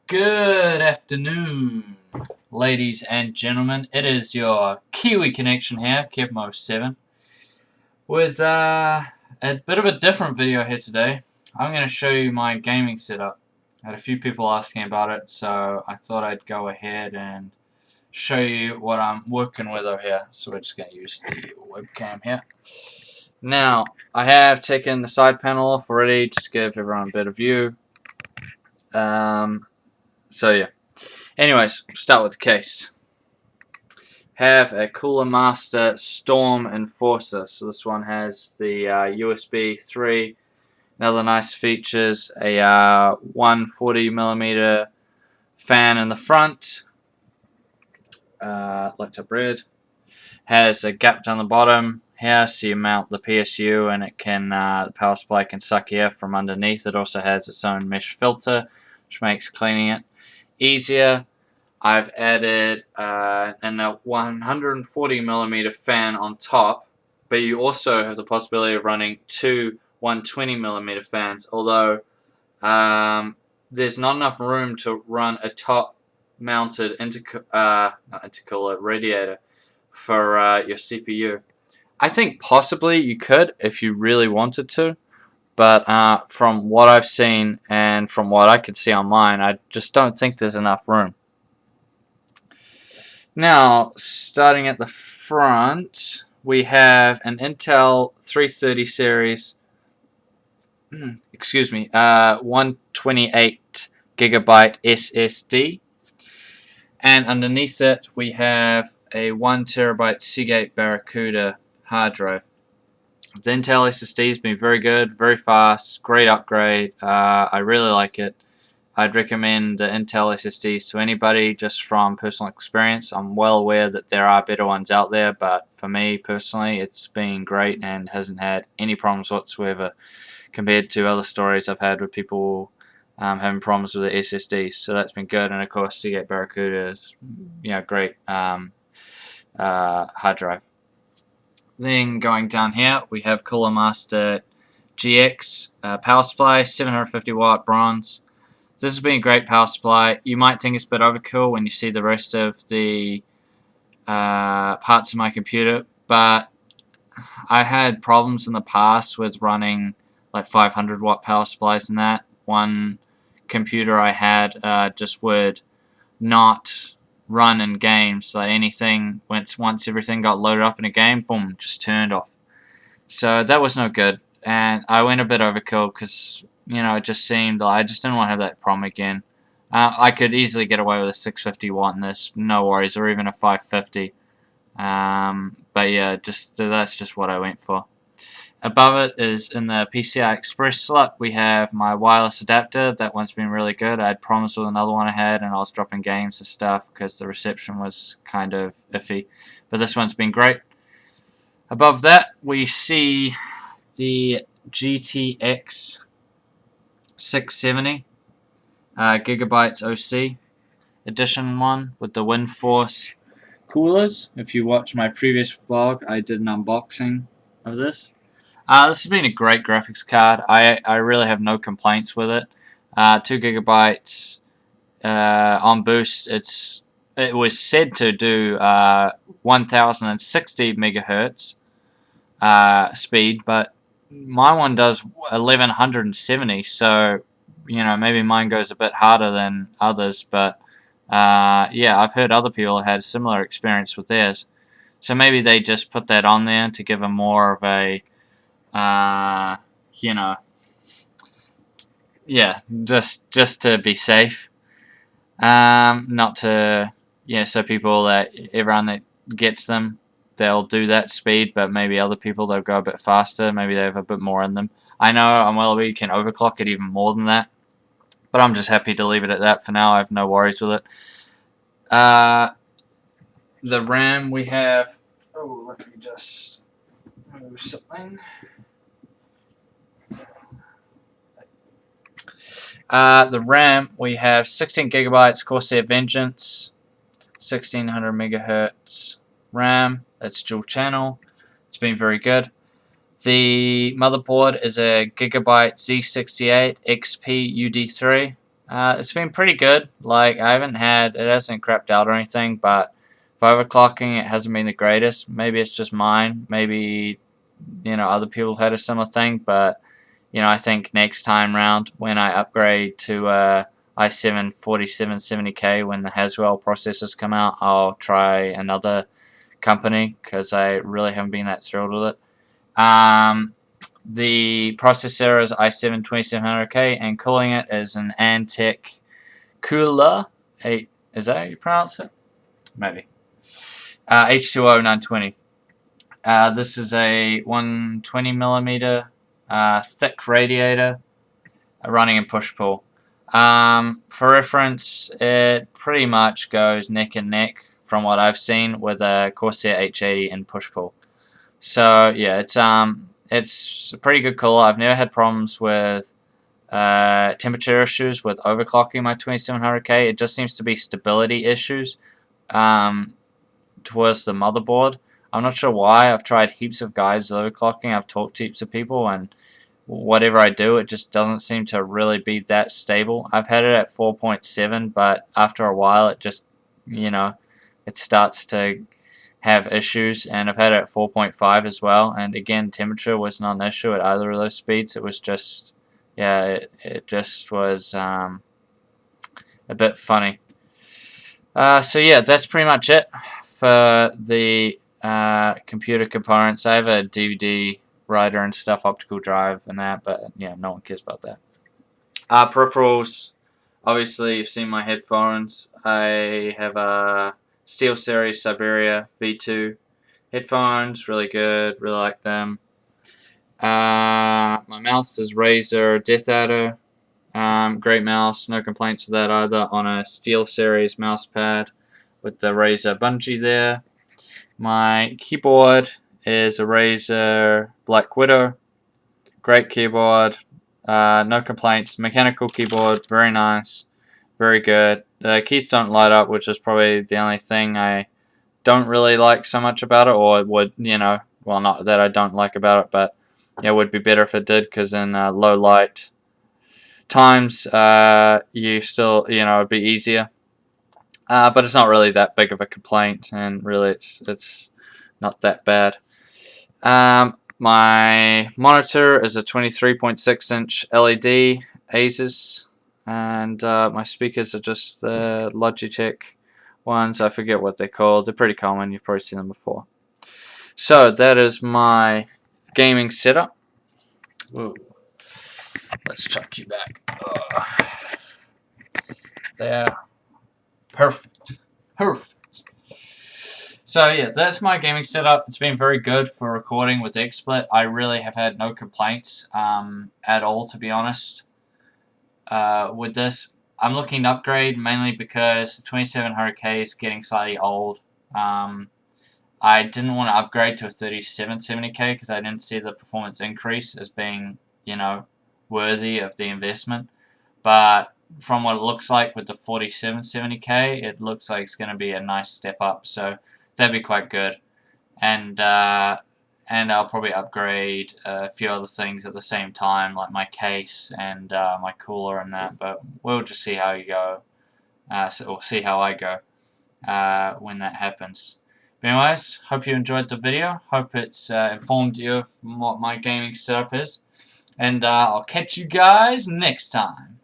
Good afternoon, ladies and gentlemen. It is your Kiwi Connection here, Kevmo7, with a bit of a different video here today. I'm going to show you my gaming setup. I had a few people asking about it, so I thought I'd go ahead and show you what I'm working with over here. So we're just going to use the webcam here. Now, I have taken the side panel off already, just to give everyone a better view. So yeah. Anyways, start with the case. Have a Coolermaster Storm Enforcer. So this one has the USB 3. Another nice features, a 140mm fan in the front. Lights up red. Has a gap down the bottom here, so you mount the PSU and it can the power supply can suck air from underneath. It also has its own mesh filter, which makes cleaning it easier. I've added a 140mm fan on top, but you also have the possibility of running two 120mm fans, although there's not enough room to run a top-mounted intercooler radiator for your CPU. I think possibly you could if you really wanted to, but from what I've seen and from what I could see on mine, I just don't think there's enough room. Now, starting at the front, we have an Intel 330 series, 128 Gigabyte SSD, and underneath it we have a 1 terabyte Seagate Barracuda hard drive. The Intel SSD has been very good, very fast, great upgrade. I really like it. I'd recommend the Intel SSDs to anybody just from personal experience. I'm well aware that there are better ones out there, but for me personally, it's been great and hasn't had any problems whatsoever compared to other stories I've had with people having problems with the SSDs. So that's been good, and of course, Seagate Barracuda is great hard drive. Then going down here, we have Coolermaster GX power supply, 750 watt bronze. This has been a great power supply. You might think it's a bit overkill when you see the rest of the parts of my computer, but I had problems in the past with running like 500 watt power supplies and that. One computer I had just would not run in games. Like anything, once everything got loaded up in a game, boom, just turned off. So that was no good, and I went a bit overkill because it just seemed like I just didn't want to have that problem again. I could easily get away with a 650 watt in this, no worries, or even a 550. But yeah, that's just what I went for. Above it is in the PCI Express slot. We have my wireless adapter. That one's been really good. I had problems with another one I had, and I was dropping games and stuff because the reception was kind of iffy. But this one's been great. Above that, we see the GTX 670 Gigabytes OC edition one with the WindForce coolers. If you watch my previous vlog, I did an unboxing of this. This has been a great graphics card. I really have no complaints with it. 2 gigabytes on boost. It was said to do 1060 megahertz speed, but my one does 1170, so maybe mine goes a bit harder than others, but yeah, I've heard other people had a similar experience with theirs, so maybe they just put that on there to give them more of a yeah, just to be safe, not to so people everyone that gets them, they'll do that speed, but maybe other people, they'll go a bit faster. Maybe they have a bit more in them. I know I'm well aware you can overclock it even more than that, but I'm just happy to leave it at that for now. I have no worries with it. The RAM we have, let me just move something. The RAM, we have 16 gigabytes Corsair Vengeance, 1600 megahertz RAM. That's dual channel. It's been very good. The motherboard is a Gigabyte Z68 XP UD3. It's been pretty good. Like, it hasn't crapped out or anything, but for overclocking, it hasn't been the greatest. Maybe it's just mine. Maybe, other people have had a similar thing, but, I think next time round when I upgrade to i7 4770K when the Haswell processors come out, I'll try another company because I really haven't been that thrilled with it. The processor is i7 2700K, and cooling it is an Antec Kuhler. Is that how you pronounce it? Maybe. H2O 920. This is a 120mm thick radiator running in push-pull. For reference, it pretty much goes neck and neck from what I've seen with a Corsair H80 in push-pull. So yeah, it's a pretty good cooler. I've never had problems with temperature issues with overclocking my 2700K. It just seems to be stability issues towards the motherboard. I'm not sure why. I've tried heaps of guides overclocking. I've talked to heaps of people, and whatever I do, it just doesn't seem to really be that stable. I've had it at 4.7, but after a while, it just, it starts to have issues, and I've had it at 4.5 as well, and again, temperature was not an issue at either of those speeds. It was just, yeah, it just was a bit funny. So yeah, that's pretty much it for the computer components. I have a DVD writer and stuff, optical drive and that, but yeah, no one cares about that. Peripherals, obviously you've seen my headphones. I have a SteelSeries Siberia V2 headphones, really good, really like them. My mouse is Razer Death Adder. Great mouse, no complaints with that either, on a SteelSeries mouse pad with the Razer bungee there. My keyboard is a Razer Black Widow. Great keyboard, no complaints. Mechanical keyboard, very nice, very good. The keys don't light up, which is probably the only thing I don't really like so much about it, or would, well, not that I don't like about it, but it would be better if it did, because in low light times, you still, it'd be easier. But it's not really that big of a complaint, and really it's not that bad. My monitor is a 23.6-inch LED Asus, and my speakers are just the Logitech ones. I forget what they're called. They're pretty common. You've probably seen them before. So that is my gaming setup. Whoa. Let's chuck you back. There. Perfect. Perfect. So yeah, that's my gaming setup. It's been very good for recording with XSplit. I really have had no complaints at all, to be honest. With this, I'm looking to upgrade mainly because the 2700K is getting slightly old. I didn't want to upgrade to a 3770K because I didn't see the performance increase as being, worthy of the investment. But from what it looks like with the 4770K, it looks like it's going to be a nice step up. So that'd be quite good. And I'll probably upgrade a few other things at the same time, like my case and my cooler and that. But we'll just see how you go. So we'll see how I go when that happens. But anyways, hope you enjoyed the video. Hope it's informed you of what my gaming setup is. And I'll catch you guys next time.